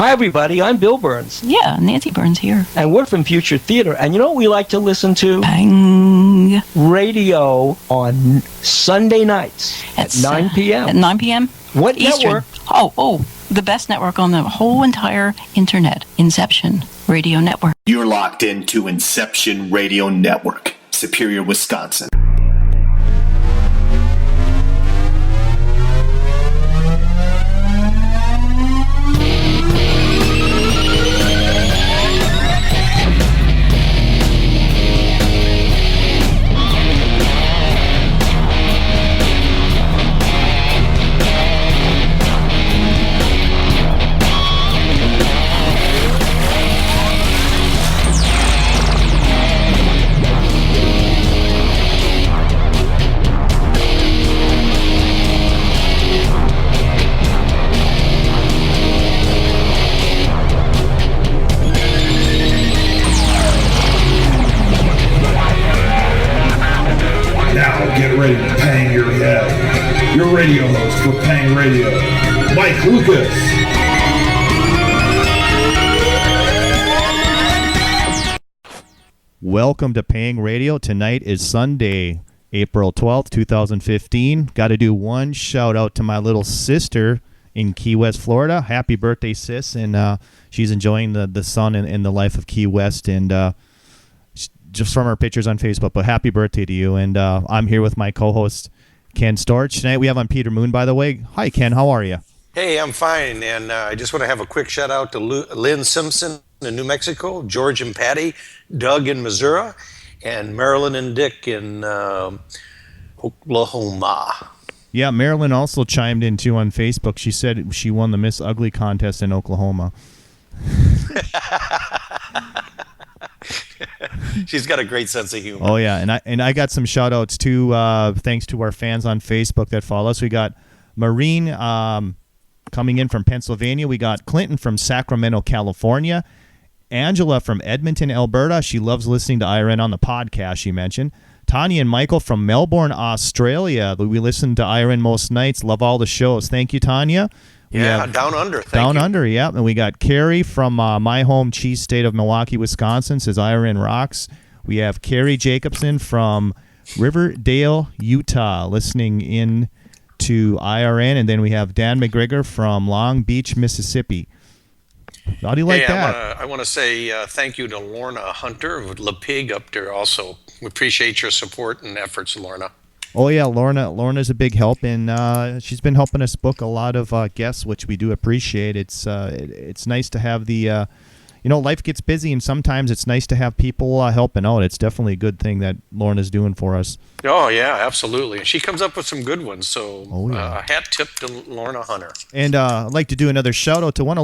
Hi, everybody. I'm Bill Burns. Yeah, Nancy Burns here. And we're from Future Theater. And you know what we like to listen to? Bang. Radio on Sunday nights at 9 p.m. At 9 p.m.? What Eastern. network? Oh, the best network on the whole entire internet. Inception Radio Network. You're locked into Inception Radio Network, Superior, Wisconsin. Ready to pang your head. Your radio host for Pang Radio, Mike Lucas. Welcome to Pang Radio. Tonight is Sunday, April 12th, 2015. Got to do one shout out to my little sister in Key West, Florida. Happy birthday, sis. And she's enjoying the sun and the life of Key West. And just from our pictures on Facebook, but happy birthday to you. And I'm here with my co-host, Ken Storch. Tonight we have on Peter Moon, by the way. Hi, Ken. How are you? Hey, I'm fine. And I just want to have a quick shout out to Lynn Simpson in New Mexico, George and Patty, Doug in Missouri, and Marilyn and Dick in Oklahoma. Yeah, Marilyn also chimed in, too, on Facebook. She said she won the Miss Ugly contest in Oklahoma. She's got a great sense of humor. Oh yeah, and I got some shout outs too, thanks to our fans on Facebook that follow us. We got Maureen coming in from Pennsylvania. We got Clinton from Sacramento, California. Angela from Edmonton, Alberta. She loves listening to IRN on the podcast, she mentioned. Tanya and Michael from Melbourne, Australia. We listen to IRN most nights. Love all the shows. Thank you, Tanya. Yeah, Down Under. Down Under, yeah. And we got Carrie from my home cheese state of Milwaukee, Wisconsin, says IRN rocks. We have Carrie Jacobson from Riverdale, Utah, listening in to IRN. And then we have Dan McGregor from Long Beach, Mississippi. How do you like that? I want to say thank you to Lorna Hunter of La Pig up there also. We appreciate your support and efforts, Lorna. Oh, yeah, Lorna's a big help, and she's been helping us book a lot of guests, which we do appreciate. It's nice to have the, life gets busy, and sometimes it's nice to have people helping out. It's definitely a good thing that Lorna's doing for us. Oh, yeah, absolutely. She comes up with some good ones, so hat tip to Lorna Hunter. And I'd like to do another shout-out to one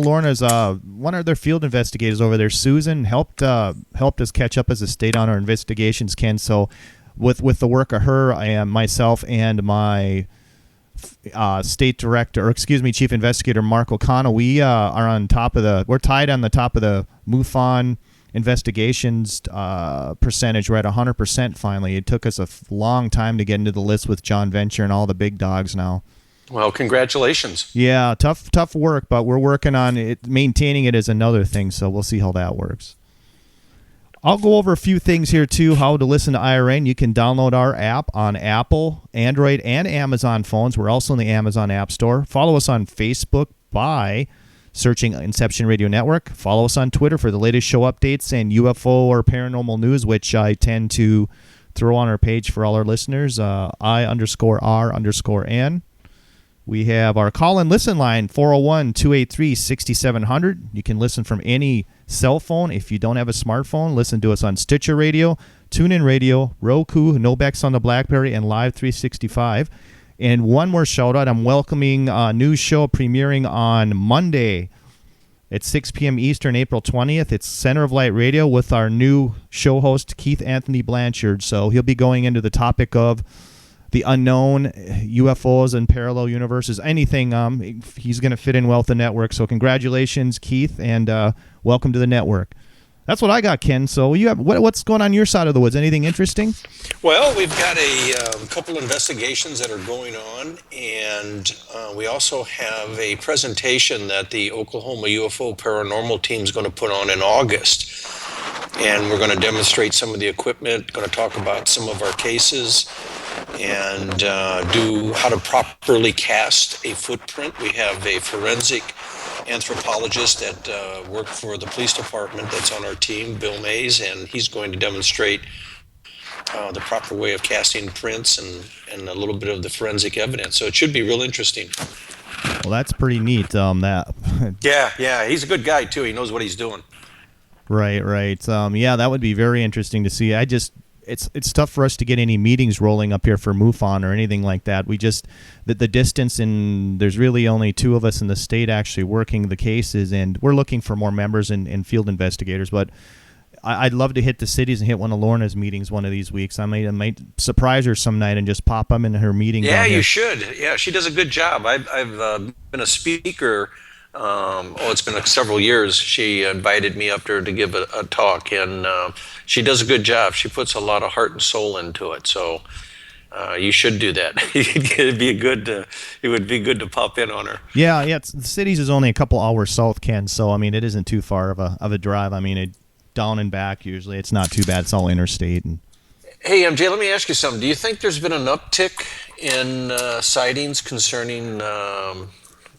of their field investigators over there, Susan, helped us catch up as a state on our investigations, Ken, so... With the work of her and myself and my chief investigator, Mark O'Connell, we are on top of we're tied on the top of the MUFON investigations percentage. We're at 100% finally. It took us a long time to get into the list with John Venture and all the big dogs now. Well, congratulations. Yeah, tough work, but we're working on it. Maintaining it is another thing, so we'll see how that works. I'll go over a few things here, too, how to listen to IRN. You can download our app on Apple, Android, and Amazon phones. We're also in the Amazon App Store. Follow us on Facebook by searching Inception Radio Network. Follow us on Twitter for the latest show updates and UFO or paranormal news, which I tend to throw on our page for all our listeners, I_R_N. We have our call-in listen line, 401-283-6700. You can listen from any cell phone. If you don't have a smartphone, listen to us on Stitcher Radio, TuneIn Radio, Roku, Nobex on the BlackBerry, and Live 365. And one more shout-out. I'm welcoming a new show premiering on Monday at 6 p.m. Eastern, April 20th. It's Center of Light Radio with our new show host, Keith Anthony Blanchard. So he'll be going into the topic of the unknown, UFOs and parallel universes, anything. He's going to fit in well with the network. So congratulations, Keith, and welcome to the network. That's what I got, Ken. So you have what's going on your side of the woods? Anything interesting? Well, we've got a couple investigations that are going on, and we also have a presentation that the Oklahoma UFO Paranormal Team is going to put on in August. And we're going to demonstrate some of the equipment, going to talk about some of our cases, and do how to properly cast a footprint. We have a forensic anthropologist that worked for the police department that's on our team, Bill Mays, and he's going to demonstrate the proper way of casting prints and a little bit of the forensic evidence. So it should be real interesting. Well, that's pretty neat. That. Yeah, he's a good guy too. He knows what he's doing. Right. Yeah, that would be very interesting to see. It's tough for us to get any meetings rolling up here for MUFON or anything like that. We just the distance, and there's really only 2 of us in the state actually working the cases, and we're looking for more members and field investigators. But I'd love to hit the cities and hit one of Lorna's meetings one of these weeks. I might surprise her some night and just pop them in her meeting. Yeah, you should. Yeah, she does a good job. I've been a speaker. It's been several years. She invited me up there to give a talk, and she does a good job. She puts a lot of heart and soul into it. So you should do that. It would be good to pop in on her. Yeah. The cities is only a couple hours south, Ken. So I mean, it isn't too far of a drive. I mean, down and back usually it's not too bad. It's all interstate. And hey, MJ, let me ask you something. Do you think there's been an uptick in sightings concerning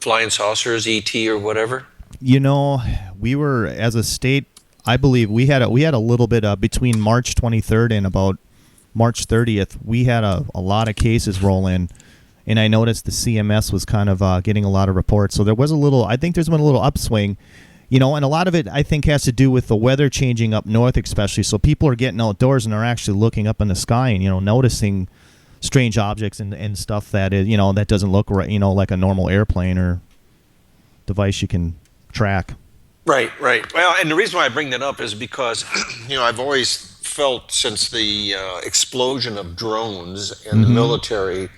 flying saucers, ET, or whatever? We were, as a state, I believe we had a little bit between March 23rd and about March 30th. We had a lot of cases roll in, and I noticed the CMS was kind of getting a lot of reports. So there was I think there's been a little upswing, and a lot of it I think has to do with the weather changing up north, especially. So people are getting outdoors and are actually looking up in the sky and noticing strange objects and stuff that is, that doesn't look right, like a normal airplane or device you can track. Right. Well, and the reason why I bring that up is because, I've always felt since the explosion of drones and the military,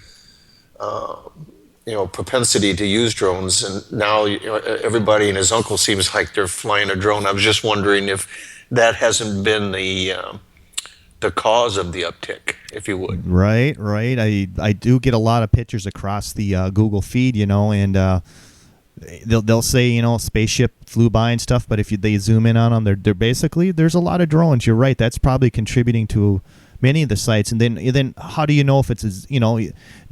propensity to use drones, and now everybody and his uncle seems like they're flying a drone. I was just wondering if that hasn't been the cause of the uptick, if you would. Right. I do get a lot of pictures across the Google feed, and they'll say, spaceship flew by and stuff, but if they zoom in on them, they're basically, there's a lot of drones. You're right. That's probably contributing to many of the sites. And then how do you know if it's,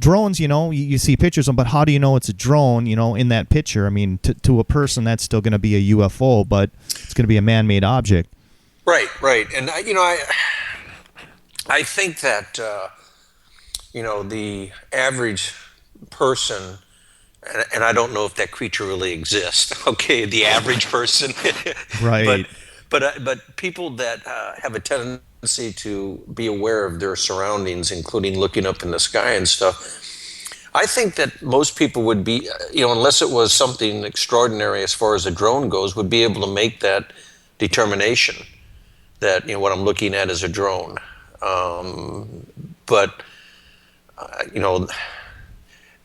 drones, you see pictures of them, but how do you know it's a drone, in that picture? I mean, to a person, that's still going to be a UFO, but it's going to be a man-made object. Right. And, I think that, the average person, and I don't know if that creature really exists, okay, the average person. Right. But people that have a tendency to be aware of their surroundings, including looking up in the sky and stuff, I think that most people would be, unless it was something extraordinary as far as a drone goes, would be able to make that determination that, what I'm looking at is a drone. But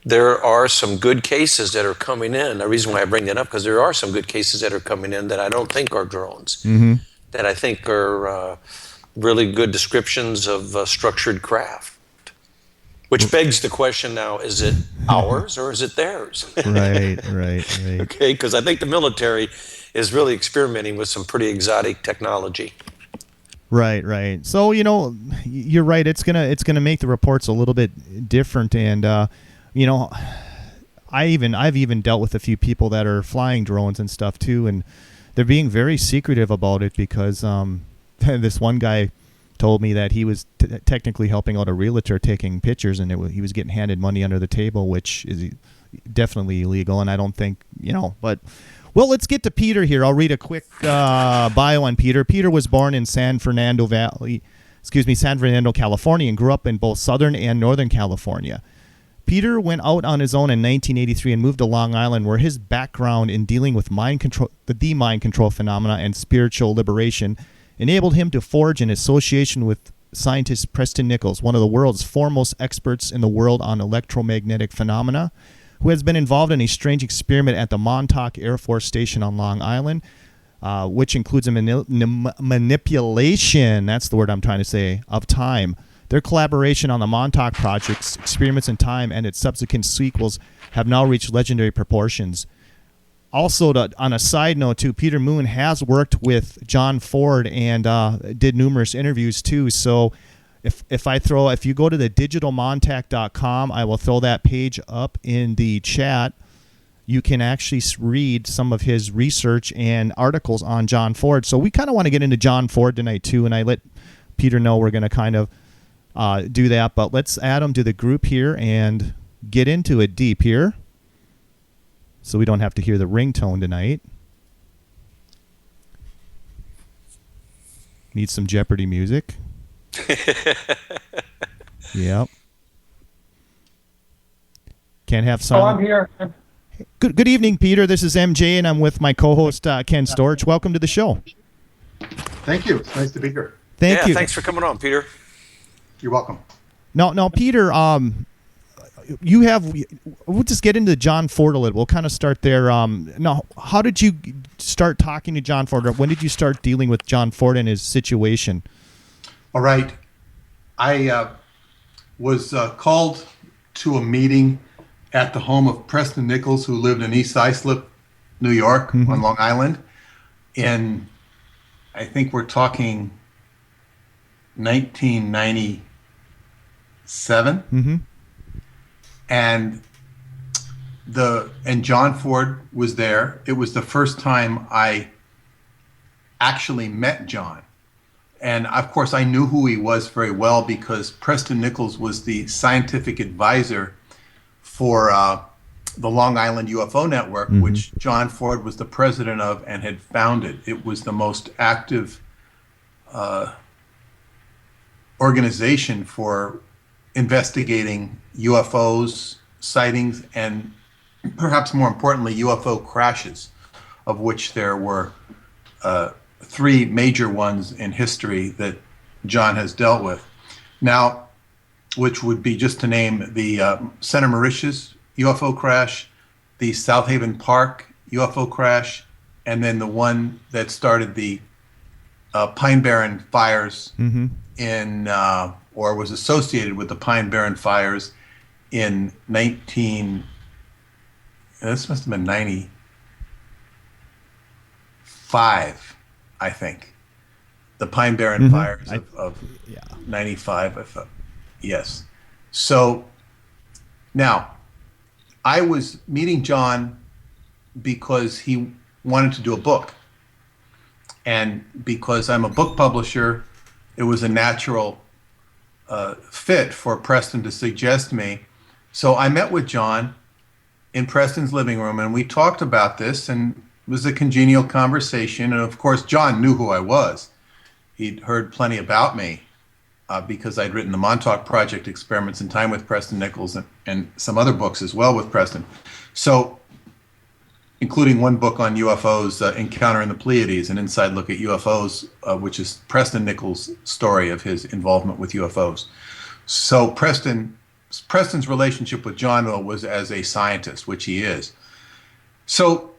there are some good cases that are coming in. The reason why I bring that up, because there are some good cases that are coming in that I don't think are drones, that I think are really good descriptions of structured craft. Which begs the question now, is it ours or is it theirs? Right. Okay, because I think the military is really experimenting with some pretty exotic technology. Right. So, you're right. It's gonna make the reports a little bit different, and I've even dealt with a few people that are flying drones and stuff too, and they're being very secretive about it because this one guy told me that he was technically helping out a realtor taking pictures, and he was getting handed money under the table, which is definitely illegal, and I don't think, but... Well, let's get to Peter here. I'll read a quick bio on Peter. Peter was born in San Fernando, California, and grew up in both Southern and Northern California. Peter went out on his own in 1983 and moved to Long Island, where his background in dealing with mind control phenomena and spiritual liberation enabled him to forge an association with scientist Preston Nichols, one of the world's foremost experts in the world on electromagnetic phenomena, who has been involved in a strange experiment at the Montauk Air Force Station on Long Island. which includes a manipulation, that's the word I'm trying to say, of time. Their collaboration on the Montauk Project's experiments in time and its subsequent sequels have now reached legendary proportions. Also, on a side note, too, Peter Moon has worked with John Ford and did numerous interviews, too. So if you go to the digitalmontauk.com, I will throw that page up in the chat. You can actually read some of his research and articles on John Ford. So we kind of want to get into John Ford tonight, too, and I let Peter know we're going to kind of do that. But let's add him to the group here and get into it deep here, so we don't have to hear the ringtone tonight. Need some Jeopardy music. Yep. Can't have some. Oh, I'm here. Good evening, Peter. This is MJ, and I'm with my co-host, Ken Storch. Welcome to the show. Thank you. It's nice to be here. Thank you. Thanks for coming on, Peter. You're welcome. Now, Peter, we'll just get into John Ford a little. We'll kind of start there. Now, how did you start talking to John Ford? Or when did you start dealing with John Ford and his situation? All right. I was called to a meeting at the home of Preston Nichols, who lived in East Islip, New York, on Long Island. And I think we're talking 1997. And John Ford was there. It was the first time I actually met John. And of course, I knew who he was very well because Preston Nichols was the scientific advisor for the Long Island UFO Network, which John Ford was the president of and had founded. It was the most active organization for investigating UFOs, sightings, and perhaps more importantly, UFO crashes, of which there were 3 major ones in history that John has dealt with. Now, which would be, just to name, the Center Mauritius UFO crash, the South Haven Park UFO crash, and then the one that started the Pine Barren fires in, or was associated with the Pine Barren fires in this must have been 95, I think. The Pine Barren fires of 95, I thought. Yes. So now, I was meeting John because he wanted to do a book. And because I'm a book publisher, it was a natural fit for Preston to suggest me. So I met with John in Preston's living room, and we talked about this, and it was a congenial conversation. And of course, John knew who I was. He'd heard plenty about me because I'd written the Montauk Project, Experiments in Time with Preston Nichols, and some other books as well with Preston. So, including one book on UFOs, Encounter in the Pleiades, an inside look at UFOs, which is Preston Nichols' story of his involvement with UFOs. So Preston's relationship with John, though, was as a scientist, which he is. So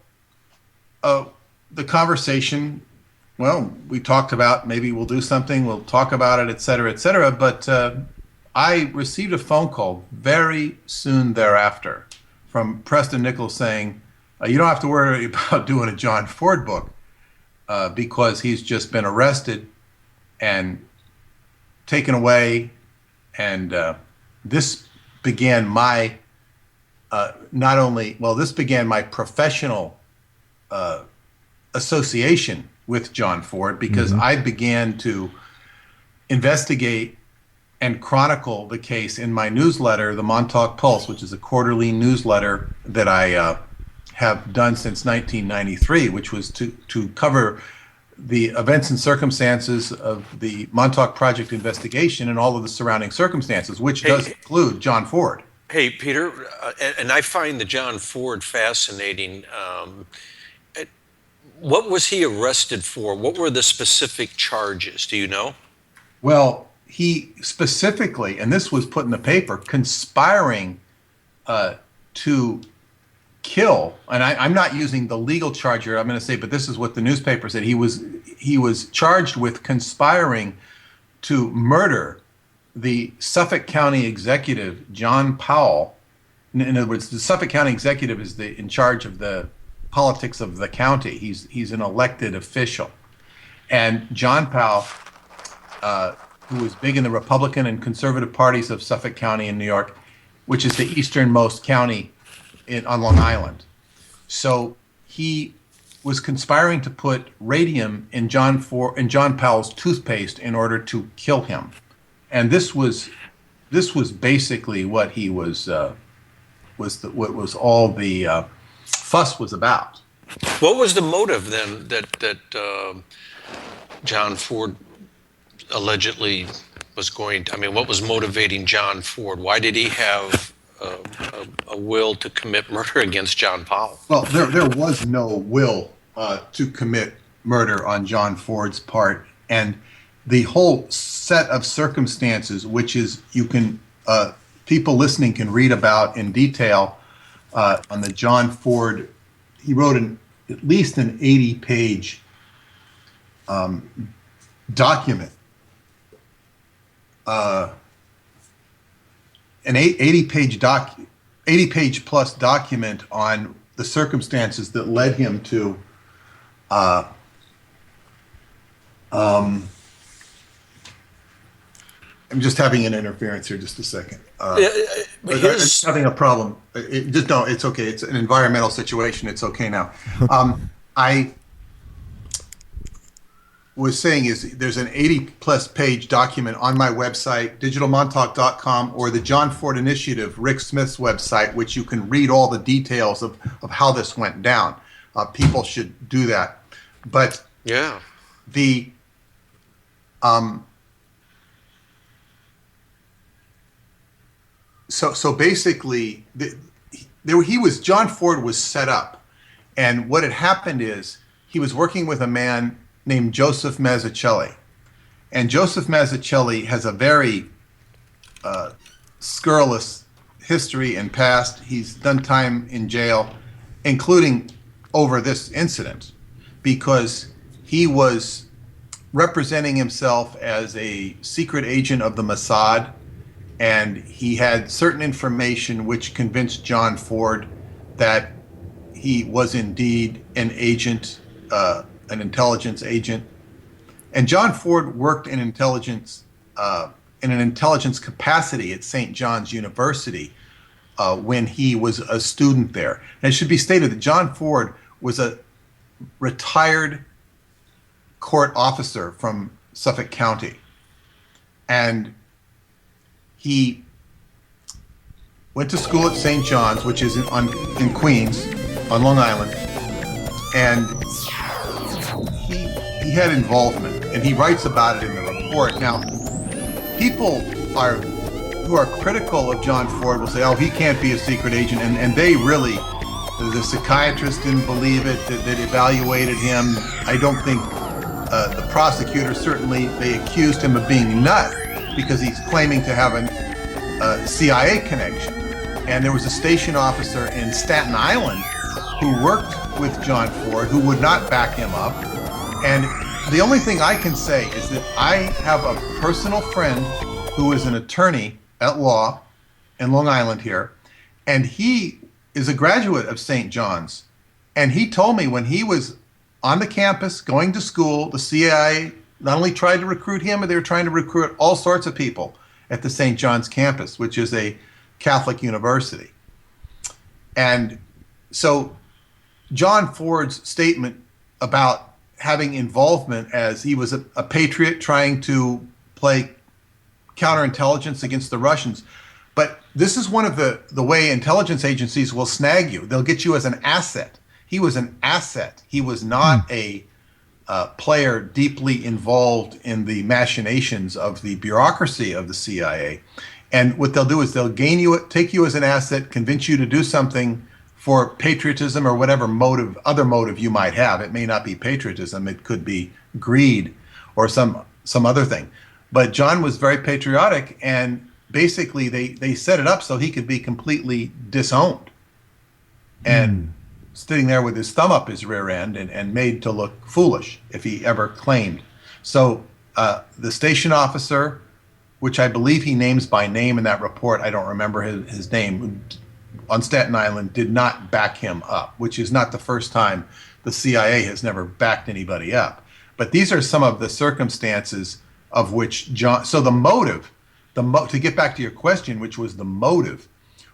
the conversation, well, we talked about maybe we'll do something, we'll talk about it, et cetera, but I received a phone call very soon thereafter from Preston Nichols saying, you don't have to worry about doing a John Ford book because he's just been arrested and taken away, and this began my this began my professional association with John Ford, because I began to investigate and chronicle the case in my newsletter, the Montauk Pulse, which is a quarterly newsletter that I have done since 1993, which was to cover the events and circumstances of the Montauk Project investigation and all of the surrounding circumstances, which does include John Ford. Hey, Peter, and I find the John Ford fascinating. What was he arrested for? What were the specific charges? Do you know? Well, he specifically, and this was put in the paper, conspiring to kill, and I'm not using the legal charge here, I'm going to say, but this is what the newspaper said. He was charged with conspiring to murder the Suffolk County executive, John Powell. In other words, the Suffolk County executive is in charge of the politics of the county. He's an elected official. And John Powell, who was big in the Republican and conservative parties of Suffolk County in New York, which is the easternmost county on Long Island. So he was conspiring to put radium in John Powell's toothpaste in order to kill him. And this was basically what he was what was all the fuss was about. What was the motive then that John Ford allegedly was going to, I mean, what was motivating John Ford? Why did he have a will to commit murder against John Powell? Well, there was no will to commit murder on John Ford's part, and the whole set of circumstances, which is people listening can read about in detail on the John Ford. He wrote at least an 80-page document. An 80-page plus document on the circumstances that led him to I'm just having an interference here, just a second. I'm having a problem. It's okay. It's an environmental situation. It's okay now. I was saying there's an 80-plus page document on my website, digitalmontauk.com, or the John Ford Initiative, Rick Smith's website, which you can read all the details of how this went down. People should do that. But yeah, So basically, John Ford was set up, and what had happened is he was working with a man named Joseph Mazzucchelli, and Joseph Mazzucchelli has a very scurrilous history and past. He's done time in jail, including over this incident, because he was representing himself as a secret agent of the Mossad. And he had certain information which convinced John Ford that he was indeed an agent, an intelligence agent. And John Ford worked in intelligence, in an intelligence capacity at St. John's University when he was a student there. And it should be stated that John Ford was a retired court officer from Suffolk County. And he went to school at St. John's, which is in Queens, on Long Island, and he had involvement, and he writes about it in the report. Now, people who are critical of John Ford will say, "Oh, he can't be a secret agent," and they really, the psychiatrist didn't believe it that evaluated him. I don't think the prosecutor, certainly they accused him of being nuts, because he's claiming to have a CIA connection. And there was a station officer in Staten Island who worked with John Ford who would not back him up. And the only thing I can say is that I have a personal friend who is an attorney at law in Long Island here, and he is a graduate of St. John's. And he told me when he was on the campus going to school, the CIA not only tried to recruit him, but they were trying to recruit all sorts of people at the St. John's campus, which is a Catholic university. And so John Ford's statement about having involvement as he was a patriot trying to play counterintelligence against the Russians. But this is one of the way intelligence agencies will snag you. They'll get you as an asset. He was an asset. He was not a player deeply involved in the machinations of the bureaucracy of the CIA. And what they'll do is they'll take you as an asset, convince you to do something for patriotism or whatever other motive you might have. It may not be patriotism. It could be greed or some other thing. But John was very patriotic, and basically they set it up so he could be completely disowned. and sitting there with his thumb up his rear end and made to look foolish if he ever claimed. So the station officer, which I believe he names by name in that report, I don't remember his name, on Staten Island, did not back him up, which is not the first time the CIA has never backed anybody up. But these are some of the circumstances of which John, so the motive, to get back to your question, which was the motive,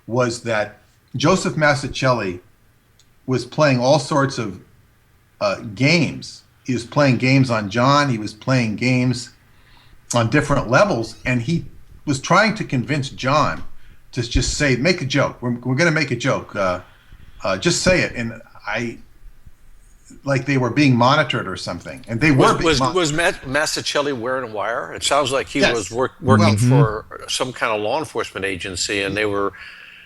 was that Joseph Massicelli was playing all sorts of games. He was playing games on John, he was playing games on different levels, and he was trying to convince John to just say, make a joke. We're going to make a joke. Just say it. And like they were being monitored or something. And they were being monitored. Was Massicelli wearing a wire? It sounds like he Yes. was working for some kind of law enforcement agency, and they were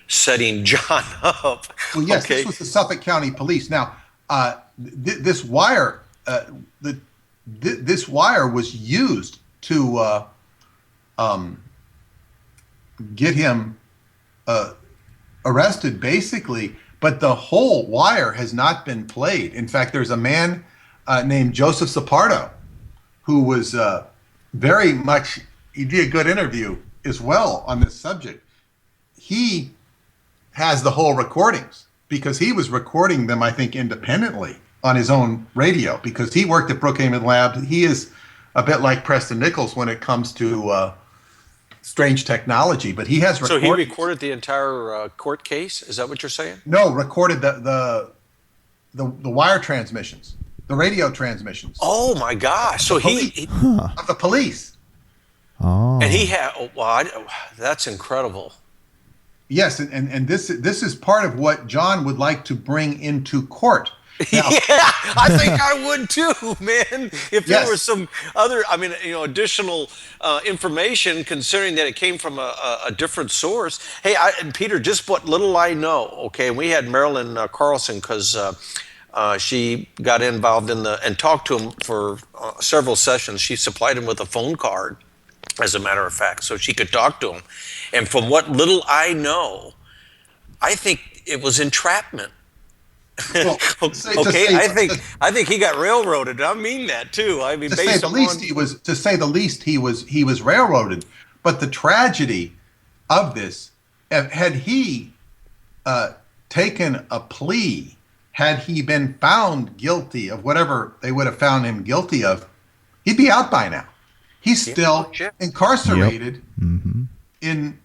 setting John up. Well, yes, This was the Suffolk County Police. Now, this wire, this wire was used to get him arrested, basically, but the whole wire has not been played. In fact, there's a man named Joseph Sapardo who was very much, he did a good interview as well on this subject. He has the whole recordings because he was recording them, I think, independently on his own radio because he worked at Brookhaven Labs. He is a bit like Preston Nichols when it comes to strange technology, but he has recorded. So he recorded the entire court case? Is that what you're saying? No, recorded the wire transmissions, the radio transmissions. Oh my gosh! So he of the police. Oh. And he had. That's incredible. Yes, and this is part of what John would like to bring into court. Now, yeah, I think I would too, man. If there Yes. was some other, additional information, considering that it came from a different source. Hey, and Peter, just what little I know. Okay, we had Marilyn Carlson because she got involved and talked to him for several sessions. She supplied him with a phone card, as a matter of fact, so she could talk to him. And from what little I know, I think it was entrapment. well, I think he got railroaded. I mean that too. I mean, to say the least, he was railroaded. But the tragedy of this, had he taken a plea, had he been found guilty of whatever they would have found him guilty of, he'd be out by now. He's still incarcerated in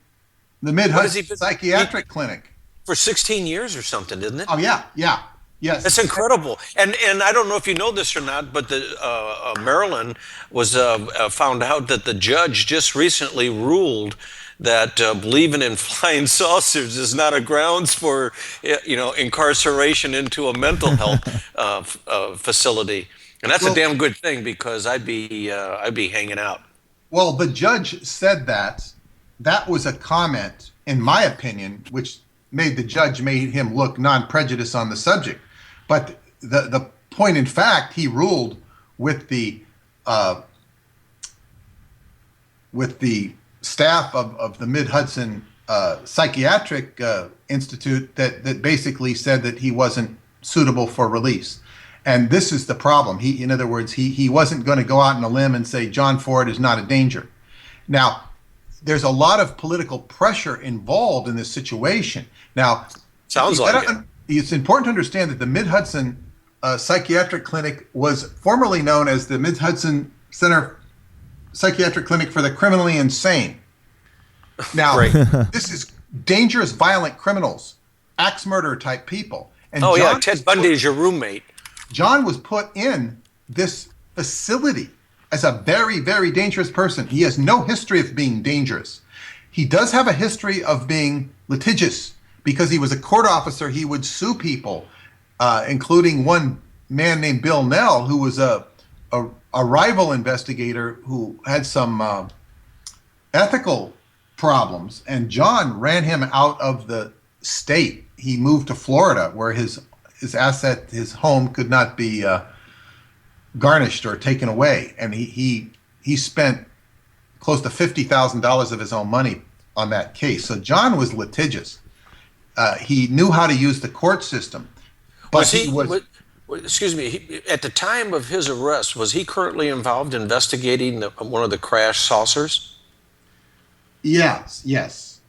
the Mid-Hudson Psychiatric Clinic. For 16 years or something, didn't it? Oh, yeah. Yes. That's incredible. And I don't know if you know this or not, but Maryland was found out that the judge just recently ruled that believing in flying saucers is not a grounds for incarceration into a mental health facility. And that's a damn good thing because I'd be hanging out. Well, the judge said that was a comment, in my opinion, which made him look non-prejudiced on the subject. But the point, in fact, he ruled with the staff of the Mid-Hudson Psychiatric Institute that basically said that he wasn't suitable for release. And this is the problem. In other words, he wasn't going to go out on a limb and say John Ford is not a danger. Now, there's a lot of political pressure involved in this situation. Now, sounds like it's important to understand that the Mid-Hudson Psychiatric Clinic was formerly known as the Mid-Hudson Center Psychiatric Clinic for the Criminally Insane. Now, this is dangerous, violent criminals, axe murderer type people. And Ted Bundy is your roommate. John was put in this facility as a very, very dangerous person. He has no history of being dangerous. He does have a history of being litigious because he was a court officer. He would sue people, including one man named Bill Nell, who was a rival investigator who had some ethical problems. And John ran him out of the state. He moved to Florida, where his home could not be garnished or taken away, and he spent close to $50,000 of his own money on that case. So John was litigious. he knew how to use the court system. But excuse me, at the time of his arrest, was he currently involved investigating one of the crash saucers? Yes.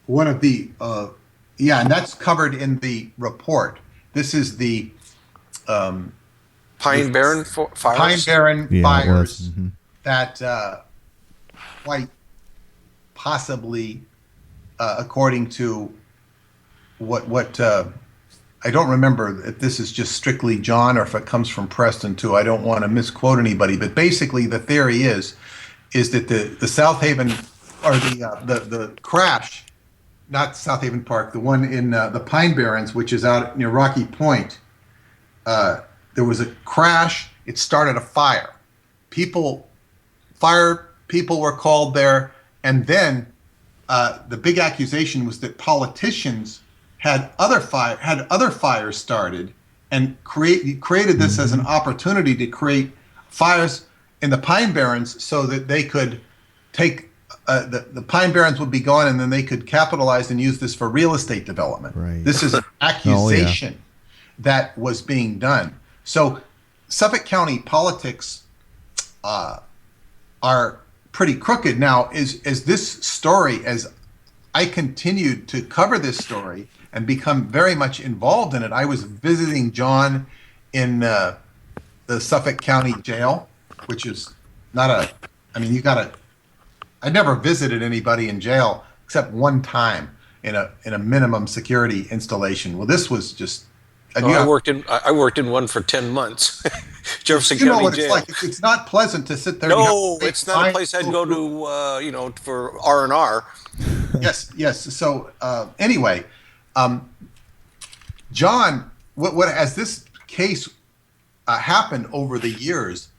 One of the, and that's covered in the report. This is the Pine Barren fires? Pine Barren fires Mm-hmm. that quite possibly, according to what I don't remember if this is just strictly John or if it comes from Preston too. I don't want to misquote anybody, but basically the theory is that the South Haven or the crash, not South Haven Park, the one in the Pine Barrens, which is out near Rocky Point. There was a crash. It started a fire. Fire people were called there, and then the big accusation was that politicians had other fires started and created this as an opportunity to create fires in the Pine Barrens so that they could take the Pine Barrens would be gone, and then they could capitalize and use this for real estate development. Right. This is an accusation that was being done. So Suffolk County politics are pretty crooked. Now, as this story, as I continued to cover this story and become very much involved in it, I was visiting John in the Suffolk County Jail, which is not I never visited anybody in jail except one time in a minimum security installation. Well, this was just. I worked in one for 10 months. Jefferson County know what Jail. it's like. It's not pleasant to sit there. No, it's not a place I'd go to. For R&R. Yes. So anyway, John, what as this case happened over the years,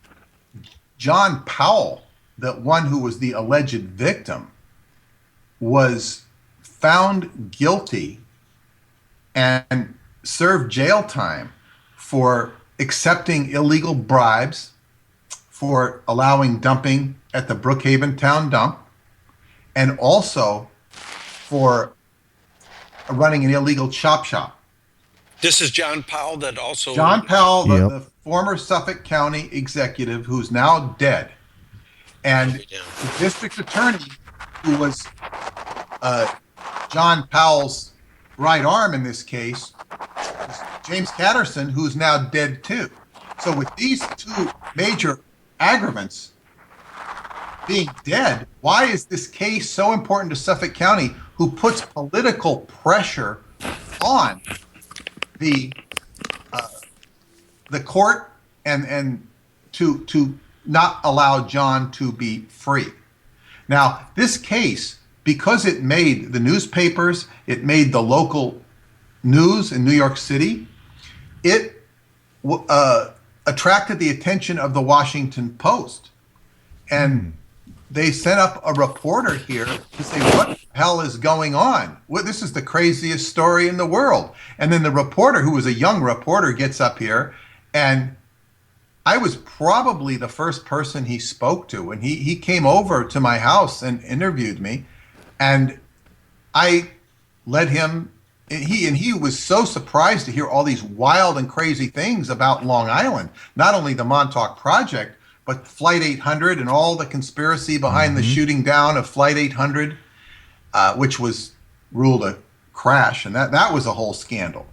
John Powell, the one who was the alleged victim, was found guilty and served jail time for accepting illegal bribes, for allowing dumping at the Brookhaven Town Dump, and also for running an illegal chop shop. This is John Powell that also... John Powell, the former Suffolk County executive who's now dead. And the district attorney, who was John Powell's right arm in this case, was James Catterson, who's now dead too. So with these two major aggravants being dead, why is this case so important to Suffolk County, who puts political pressure on the court and to not allow John to be free? Now, this case, because it made the newspapers, it made the local news in New York City, it attracted the attention of the Washington Post. And they sent up a reporter here to say, what the hell is going on? This is the craziest story in the world. And then the reporter, who was a young reporter, gets up here, and I was probably the first person he spoke to. And he came over to my house and interviewed me. And I let him, he was so surprised to hear all these wild and crazy things about Long Island, not only the Montauk Project, but Flight 800 and all the conspiracy behind the shooting down of Flight 800, which was ruled a crash. And that was a whole scandal.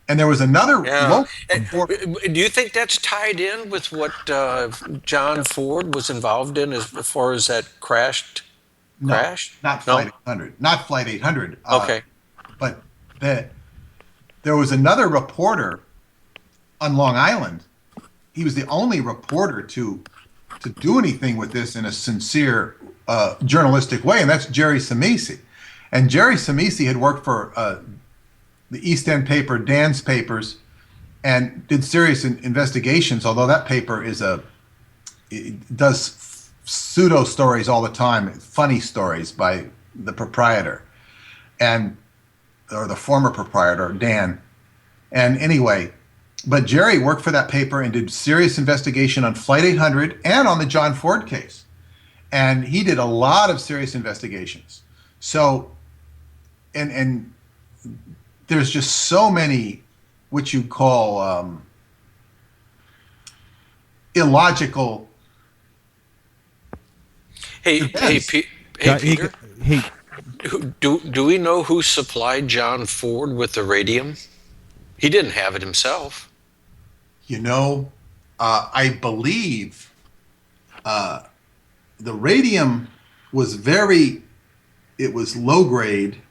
And there was another do you think that's tied in with what John Ford was involved in as far as that crash? Not Flight 800. Not Flight 800. Okay. But there was another reporter on Long Island. He was the only reporter to do anything with this in a sincere journalistic way, and that's Jerry Simisi. And Jerry Simisi had worked for the East End paper, Dan's Papers, and did serious investigations, although that paper it does pseudo stories all the time, funny stories by the proprietor or the former proprietor, Dan. And anyway, but Jerry worked for that paper and did serious investigation on Flight 800 and on the John Ford case. And he did a lot of serious investigations. So, and there's just so many what you call illogical. Hey, Peter. Hey, Do we know who supplied John Ford with the radium? He didn't have it himself. You know, I believe the radium was it was low grade.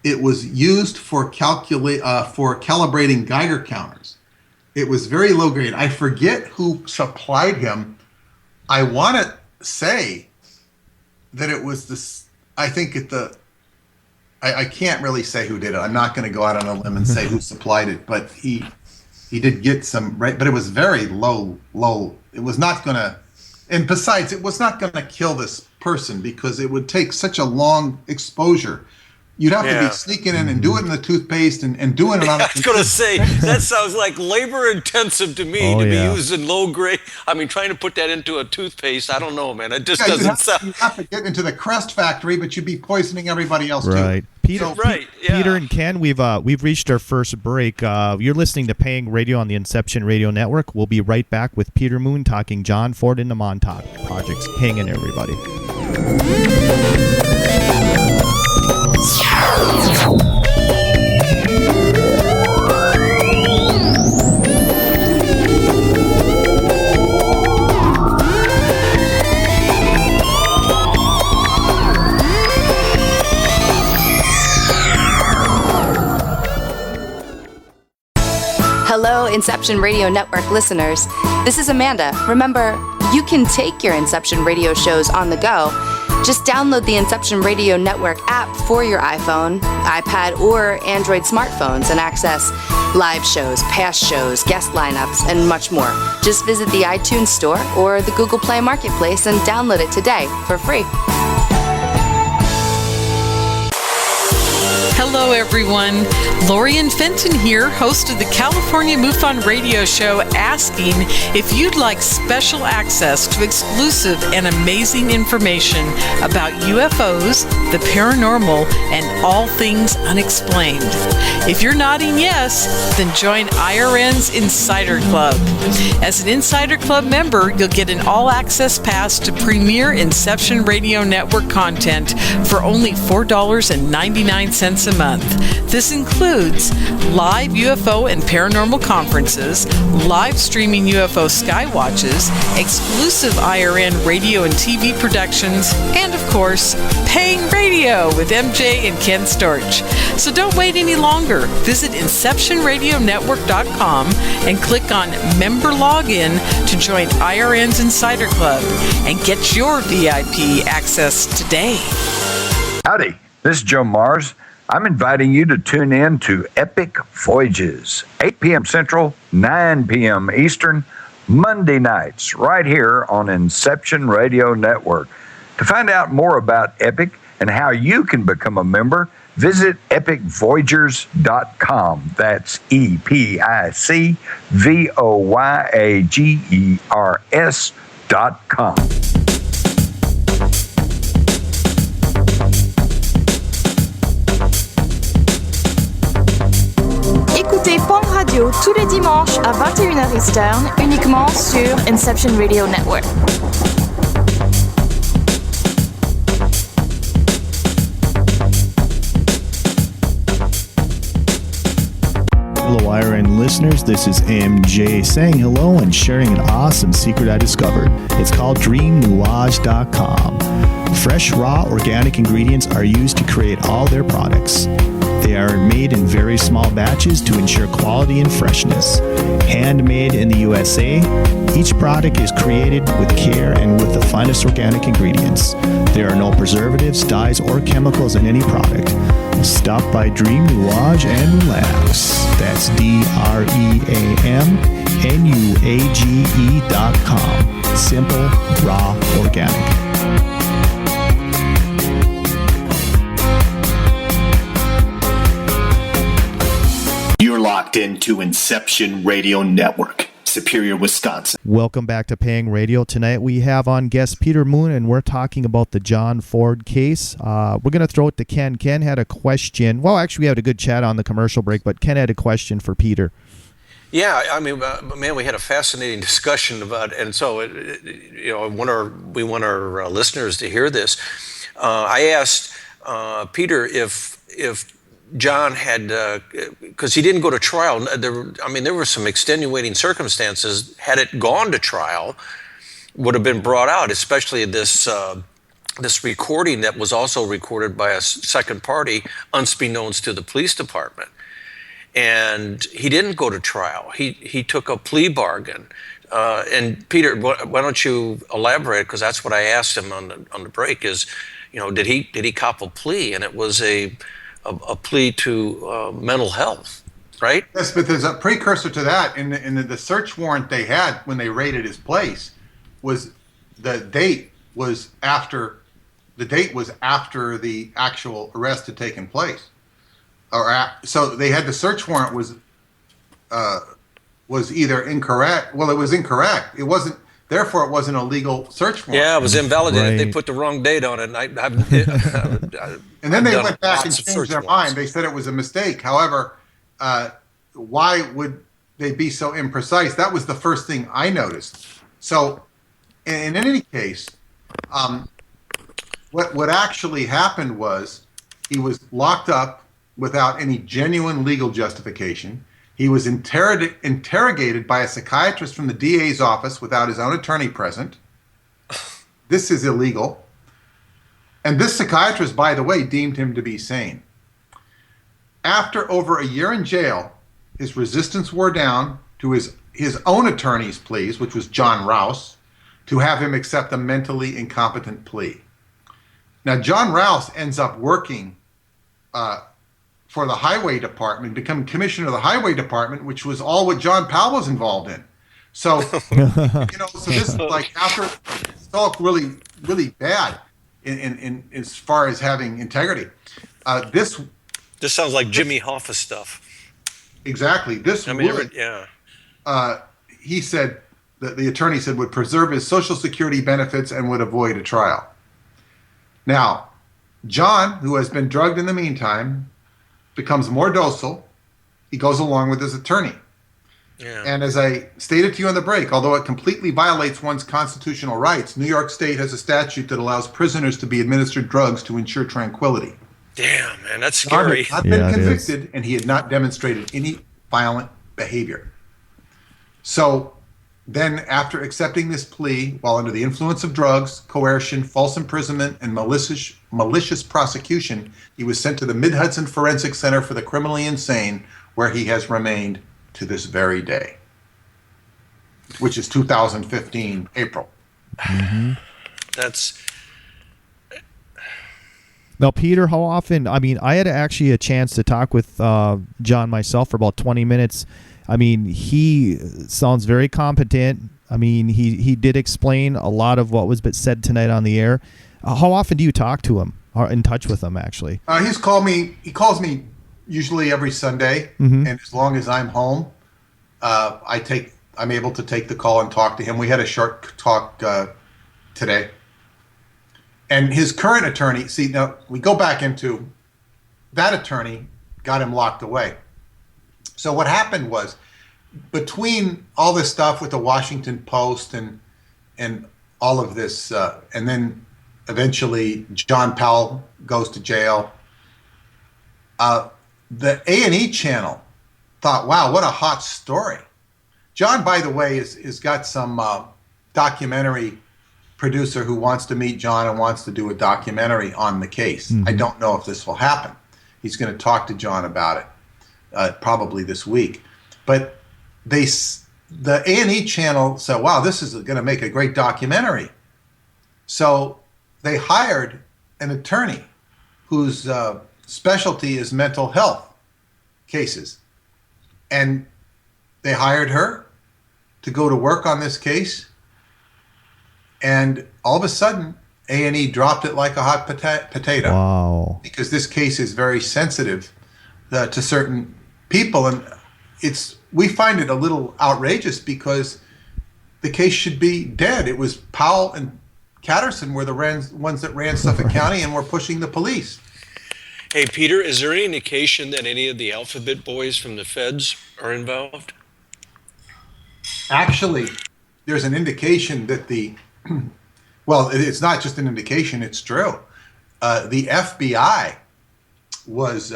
It was used for calibrating Geiger counters. It was very low grade. I forget who supplied him. I want to say that it was this. I think I can't really say who did it. I'm not going to go out on a limb and say who supplied it, but he did get some, right? But it was very low. It was not going to, and besides, it was not going to kill this person because it would take such a long exposure. You'd have to be sneaking in and doing the toothpaste and doing it on. I was going to say, that sounds like labor intensive to me to be using low grade. I mean, trying to put that into a toothpaste, I don't know, man. It just doesn't sound. You have to get into the Crest factory, but you'd be poisoning everybody else right. too. Peter, Peter and Ken, we've reached our first break. You're listening to Paying Radio on the Inception Radio Network. We'll be right back with Peter Moon talking John Ford and the Montauk Projects. Hang in, everybody. Hello, Inception Radio Network listeners. This is Amanda. Remember, you can take your Inception Radio shows on the go. Just download the Inception Radio Network app for your iPhone, iPad, or Android smartphones and access live shows, past shows, guest lineups, and much more. Just visit the iTunes Store or the Google Play Marketplace and download it today for free. Hello, everyone. Lorian Fenton here, host of the California MUFON radio show, asking if you'd like special access to exclusive and amazing information about UFOs, the paranormal, and all things unexplained. If you're nodding yes, then join IRN's Insider Club. As an Insider Club member, you'll get an all-access pass to premier Inception Radio Network content for only $4.99 a month. This includes live UFO and paranormal conferences, live streaming UFO skywatches, exclusive IRN radio and TV productions, and of course, Paying Radio with MJ and Ken Storch. So don't wait any longer. Visit InceptionRadioNetwork.com and click on Member Login to join IRN's Insider Club and get your VIP access today. Howdy, this is Joe Mars. I'm inviting you to tune in to Epic Voyages, 8 p.m. Central, 9 p.m. Eastern, Monday nights, right here on Inception Radio Network. To find out more about Epic and how you can become a member, visit epicvoyagers.com. That's EPICVOYAGERS.com. Écoutez Pong Radio tous les dimanches à 21h Eastern, uniquement sur Inception Radio Network. Hello, IRN listeners. This is MJ saying hello and sharing an awesome secret I discovered. It's called DreamNuage.com. Fresh, raw, organic ingredients are used to create all their products. They are made in very small batches to ensure quality and freshness. Handmade in the USA, each product is created with care and with the finest organic ingredients. There are no preservatives, dyes, or chemicals in any product. Stop by Dream Nuage and relax. That's DreamNuage.com. Simple, raw, organic. You're locked into Inception Radio Network, Superior, Wisconsin. Welcome back to Paying Radio. Tonight we have on guest Peter Moon, and we're talking about the John Ford case. We're going to throw it to Ken. Ken had a question. Well, actually, we had a good chat on the commercial break, but Ken had a question for Peter. Yeah, I mean, man, we had a fascinating discussion about it, and so we want our listeners to hear this. I asked Peter if John had, because he didn't go to trial. There were some extenuating circumstances. Had it gone to trial, would have been brought out, especially this recording that was also recorded by a second party, unbeknownst to the police department. And he didn't go to trial. He took a plea bargain. And Peter, why don't you elaborate? Because that's what I asked him on the break. Is, did he cop a plea? And it was a plea to mental health, right? Yes, but there's a precursor to that. In the search warrant they had when they raided his place, was the date was after the actual arrest had taken place. So they had the search warrant was either incorrect. Well, it was incorrect. It wasn't. Therefore, it wasn't a legal search warrant. Yeah, it was invalidated. Right. They put the wrong date on it. And then they went back and changed their mind. They said it was a mistake. However, why would they be so imprecise? That was the first thing I noticed. So, in any case, what actually happened was he was locked up without any genuine legal justification. He was interrogated by a psychiatrist from the DA's office without his own attorney present. This is illegal. And this psychiatrist, by the way, deemed him to be sane. After over a year in jail, his resistance wore down to his own attorney's pleas, which was John Rouse, to have him accept a mentally incompetent plea. Now, John Rouse ends up working for the highway department, become commissioner of the highway department, which was all what John Powell was involved in. So, so this is like after it's all really, really bad in as far as having integrity. This sounds like Jimmy Hoffa stuff. Exactly. He said that the attorney said would preserve his Social Security benefits and would avoid a trial. Now, John, who has been drugged in the meantime, becomes more docile. He goes along with his attorney. Yeah. And as I stated to you on the break, although it completely violates one's constitutional rights, New York State has a statute that allows prisoners to be administered drugs to ensure tranquility. Damn, man, that's scary. John had not been convicted, and he had not demonstrated any violent behavior. So then, after accepting this plea, while under the influence of drugs, coercion, false imprisonment, and malicious prosecution, he was sent to the Mid-Hudson Forensic Center for the Criminally Insane, where he has remained to this very day, which is 2015, April. Mm-hmm. That's... Now, Peter, how often, I had actually a chance to talk with John myself for about 20 minutes. He sounds very competent. He did explain a lot of what was said tonight on the air. How often do you talk to him or in touch with him, actually? He calls me usually every Sunday, and as long as I'm home, I'm able to take the call and talk to him. We had a short talk today. And his current attorney, now we go back into that attorney got him locked away. So what happened was, between all this stuff with the Washington Post and all of this, and then eventually John Powell goes to jail, the A&E channel thought, wow, what a hot story. John, by the way, is got some documentary producer who wants to meet John and wants to do a documentary on the case. I don't know if this will happen. He's going to talk to John about it probably this week. But the A&E channel said, wow, this is going to make a great documentary. So they hired an attorney whose specialty is mental health cases. And they hired her to go to work on this case. And all of a sudden, A&E dropped it like a hot potato. Wow. Because this case is very sensitive to certain people. And we find it a little outrageous because the case should be dead. It was Powell and Catterson were the ones that ran Suffolk County and were pushing the police. Hey, Peter, is there any indication that any of the alphabet boys from the feds are involved? Actually, there's an indication that well, it's not just an indication, it's true. The FBI was,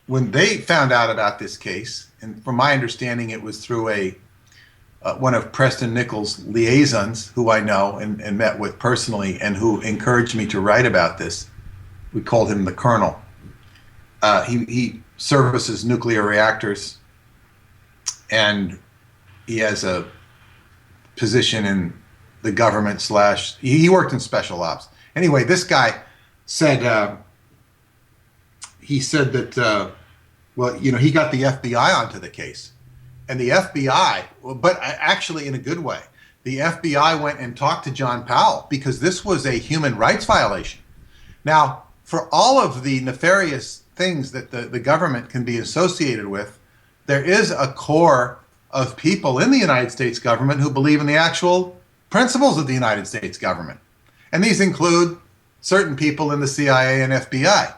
when they found out about this case, and from my understanding, it was through one of Preston Nichols' liaisons, who I know and met with personally, and who encouraged me to write about this. We called him the Colonel. He services nuclear reactors, and he has a position in the government / he worked in special ops. Anyway, this guy said, he said that, well, he got the FBI onto the case. And the FBI, but actually in a good way, the FBI went and talked to John Powell because this was a human rights violation. Now, for all of the nefarious things that the government can be associated with, there is a core of people in the United States government who believe in the actual principles of the United States government. And these include certain people in the CIA and FBI.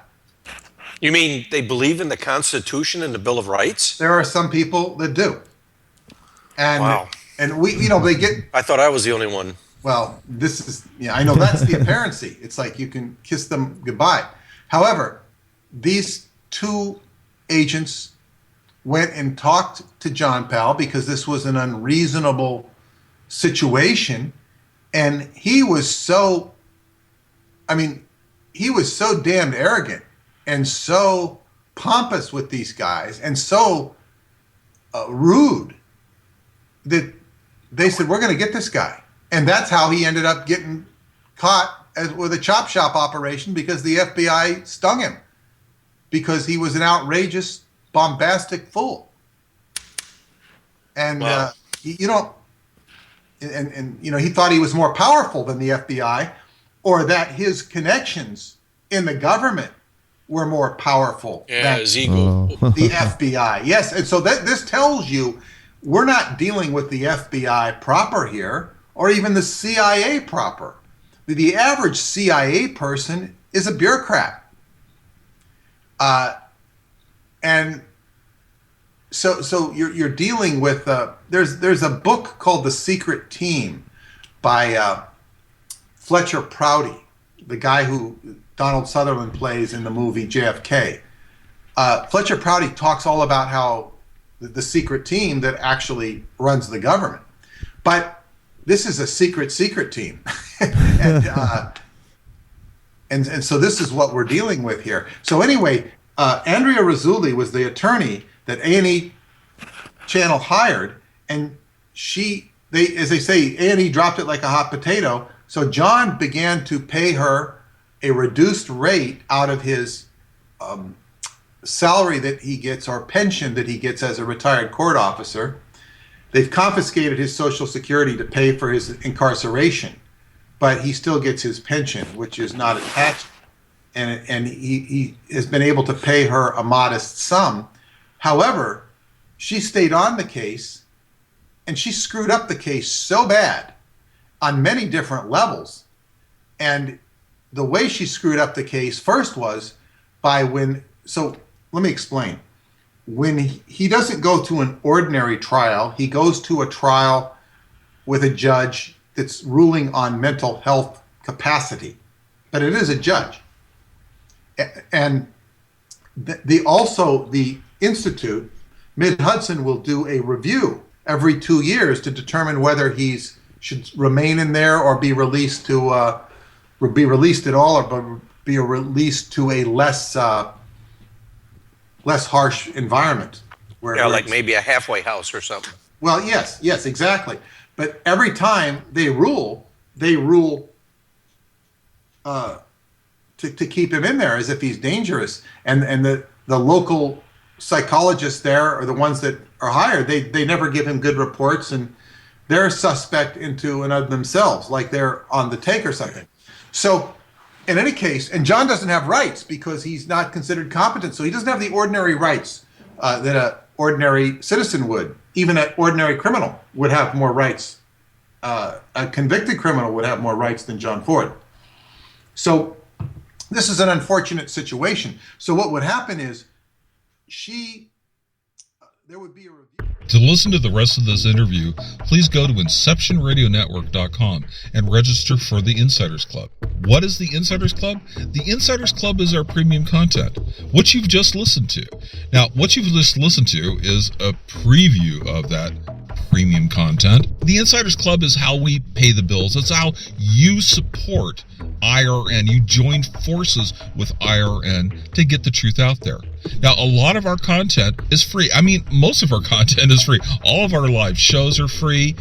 You mean they believe in the Constitution and the Bill of Rights? There are some people that do. And, wow. And we, they get... I thought I was the only one. Well, this is, I know that's the apparency. It's like you can kiss them goodbye. However, these two agents went and talked to John Powell because this was an unreasonable situation. And he was so damned arrogant and so pompous with these guys and so rude that they said, we're going to get this guy. And that's how he ended up getting caught with a chop shop operation, because the FBI stung him because he was an outrageous, bombastic fool. And, wow. he thought he was more powerful than the FBI, or that his connections in the government were more powerful than his ego. The FBI. Yes, and so this tells you we're not dealing with the FBI proper here, or even the CIA proper. The average CIA person is a bureaucrat. And so you're dealing with, there's a book called The Secret Team by Fletcher Prouty, the guy who Donald Sutherland plays in the movie JFK. Fletcher Prouty talks all about how the secret team that actually runs the government. But this is a secret team. and so this is what we're dealing with here. So anyway, Andrea Rizzulli was the attorney that A&E Channel hired, and as they say, A&E dropped it like a hot potato. So John began to pay her a reduced rate out of his salary that he gets, or pension that he gets as a retired court officer. They've confiscated his Social Security to pay for his incarceration, but he still gets his pension, which is not attached. And he has been able to pay her a modest sum. However, she stayed on the case, and she screwed up the case so bad on many different levels. And the way she screwed up the case first was so let me explain. When he doesn't go to an ordinary trial, he goes to a trial with a judge that's ruling on mental health capacity, but it is a judge. And the Institute, Mid-Hudson, will do a review every 2 years to determine whether he should remain in there or be released at all, or be released to a less harsh environment. Like maybe a halfway house or something. Well, yes, exactly. But every time they rule to keep him in there as if he's dangerous. And the local psychologists there, are the ones that are hired, they never give him good reports, and they're a suspect into and of themselves, like they're on the take or something. So in any case, and John doesn't have rights because he's not considered competent, so he doesn't have the ordinary rights that an ordinary citizen would. Even an ordinary criminal would have more rights. A convicted criminal would have more rights than John Ford. So this is an unfortunate situation. So what would happen is there would be a review. To listen to the rest of this interview, please go to InceptionRadioNetwork.com and register for the Insiders Club. What is the Insiders Club? The Insiders Club is our premium content, what you've just listened to. Now, what you've just listened to is a preview of that premium content. The Insiders Club is how we pay the bills. It's how you support IRN. You join forces with IRN to get the truth out there. Now, a lot of our content is free. I mean, most of our content is free. All of our live shows are free.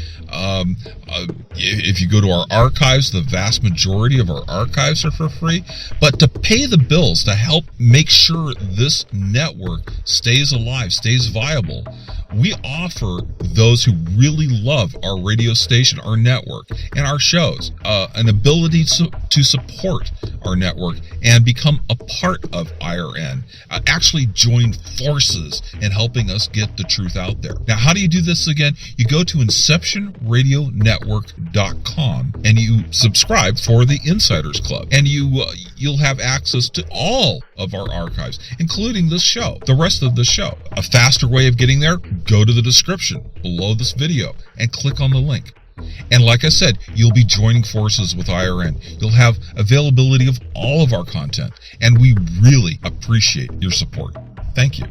If you go to our archives, the vast majority of our archives are for free. But to pay the bills, to help make sure this network stays alive, stays viable, we offer those who really love our radio station, our network, and our shows, an ability to support our network and become a part of IRN. Actually join forces in helping us get the truth out there. Now, how do you do this again? You go to InceptionRadioNetwork.com and you subscribe for the Insiders Club, and you'll have access to all of our archives, including this show, the rest of the show. A faster way of getting there, go to the description below this video and click on the link. And like I said, you'll be joining forces with IRN. You'll have availability of all of our content, and we really appreciate your support. Thank you.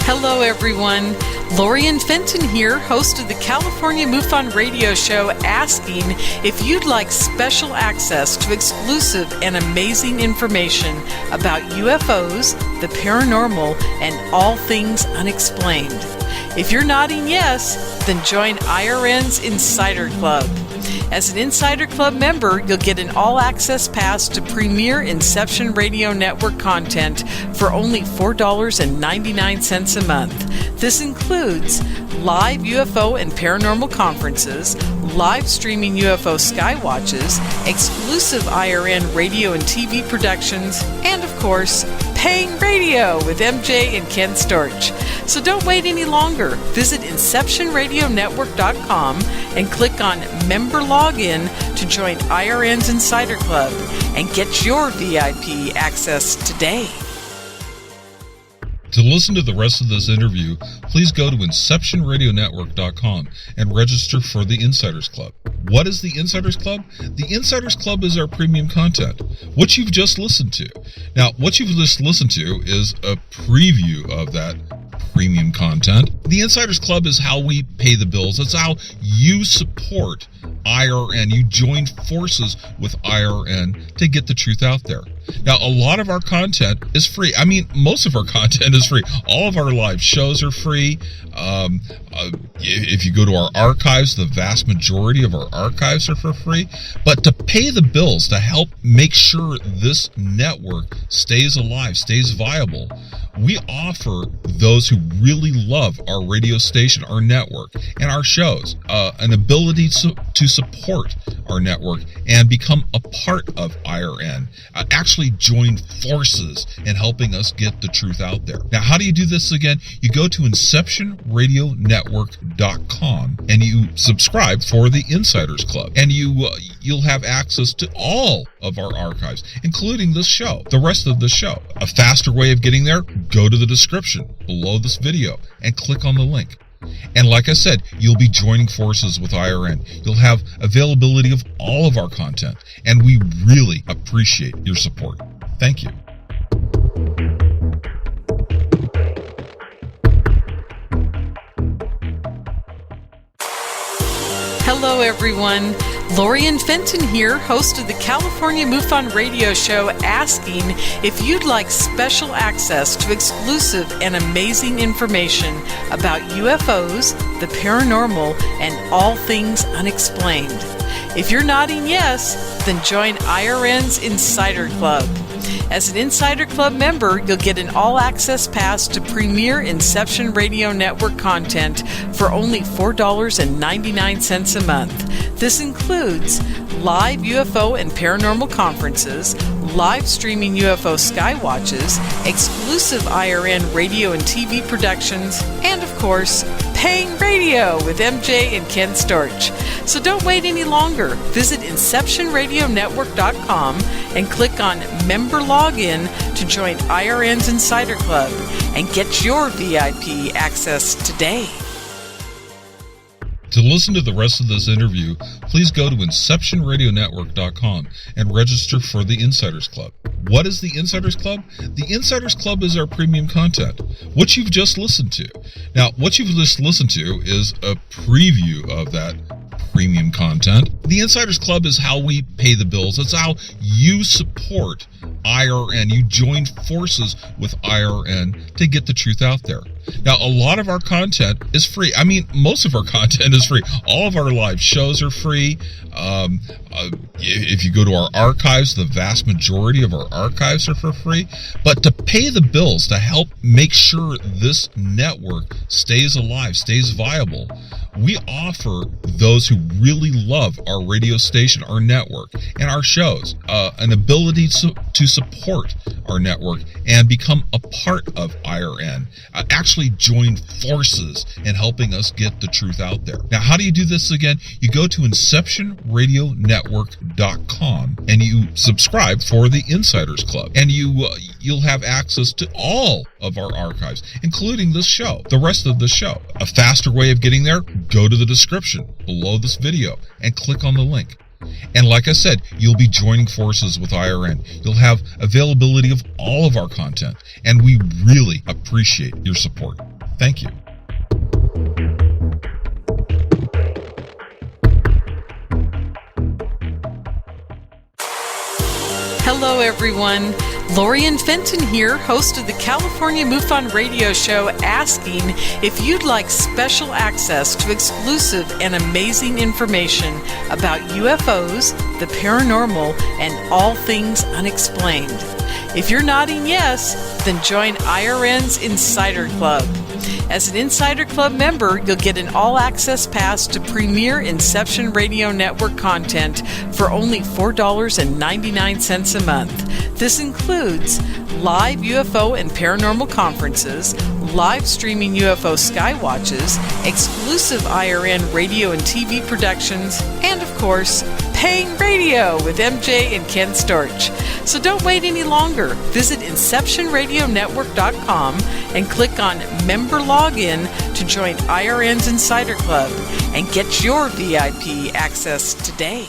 Hello, everyone. Lorian Fenton here, host of the California MUFON radio show, asking if you'd like special access to exclusive and amazing information about UFOs, the paranormal, and all things unexplained. If you're nodding yes, then join IRN's Insider Club. As an Insider Club member, you'll get an all-access pass to premier Inception Radio Network content for only $4.99 a month. This includes live UFO and paranormal conferences, live streaming UFO skywatches, exclusive IRN radio and TV productions, and of course, paying radio with MJ and Ken Storch. So don't wait any longer. Visit InceptionRadioNetwork.com and click on Member Login to join IRN's Insider Club and get your VIP access today. To listen to the rest of this interview, please go to InceptionRadioNetwork.com and register for the Insiders Club. What is the Insiders Club? The Insiders Club is our premium content, what you've just listened to. Now, what you've just listened to is a preview of that premium content. The Insiders Club is how we pay the bills. It's how you support IRN. You join forces with IRN to get the truth out there. Now, a lot of our content is free. I mean, most of our content is free. All of our live shows are free. If you go to our archives, the vast majority of our archives are for free. But to pay the bills, to help make sure this network stays alive, stays viable, we offer those who really love our radio station, our network, and our shows, an ability to support our network and become a part of IRN. Actually join forces in helping us get the truth out there. Now, how do you do this again? You go to InceptionRadioNetwork.com and you subscribe for the Insiders Club, and you'll have access to all of our archives, including this show, the rest of the show. A faster way of getting there, go to the description below this video and click on the link. And like I said, you'll be joining forces with IRN. You'll have availability of all of our content, and we really appreciate your support. Thank you. Hello, everyone. Lorian Fenton here, host of the California MUFON radio show, asking if you'd like special access to exclusive and amazing information about UFOs, the paranormal, and all things unexplained. If you're nodding yes, then join IRN's Insider Club. As an Insider Club member, you'll get an all-access pass to premier Inception Radio Network content for only $4.99 a month. This includes live UFO and paranormal conferences, live streaming UFO skywatches, exclusive IRN radio and TV productions, and of course, paying radio with MJ and Ken Storch. So don't wait any longer. Visit InceptionRadioNetwork.com and click on Member Login to join IRN's Insider Club and get your VIP access today. To listen to the rest of this interview, please go to InceptionRadioNetwork.com and register for the Insiders Club. What is the Insiders Club? The Insiders Club is our premium content, what you've just listened to. Now, what you've just listened to is a preview of that premium content. The Insiders Club is how we pay the bills. It's how you support IRN. You join forces with IRN to get the truth out there. Now, a lot of our content is free. I mean, most of our content is free. All of our live shows are free. If you go to our archives, the vast majority of our archives are for free. But to pay the bills, to help make sure this network stays alive, stays viable, we offer those who really love our radio station, our network, and our shows, an ability to support our network and become a part of IRN. Actually join forces in helping us get the truth out there. Now, how do you do this again? You go to InceptionRadioNetwork.com and you subscribe for the Insiders Club, and you'll have access to all of our archives, including this show, the rest of the show. A faster way of getting there, go to the description below this video and click on the link. And like I said, you'll be joining forces with IRN. You'll have availability of all of our content, and we really appreciate your support. Thank you. Hello, everyone. Lorian Fenton here, host of the California MUFON radio show, asking if you'd like special access to exclusive and amazing information about UFOs, the paranormal, and all things unexplained. If you're nodding yes, then join IRN's Insider Club. As an Insider Club member, you'll get an all-access pass to premier Inception Radio Network content for only $4.99 a month. This includes live UFO and paranormal conferences, live streaming UFO skywatches, exclusive IRN radio and TV productions, and of course, paying radio with MJ and Ken Storch. So don't wait any longer. Visit InceptionRadioNetwork.com and click on Member Login to join IRN's Insider Club and get your VIP access today.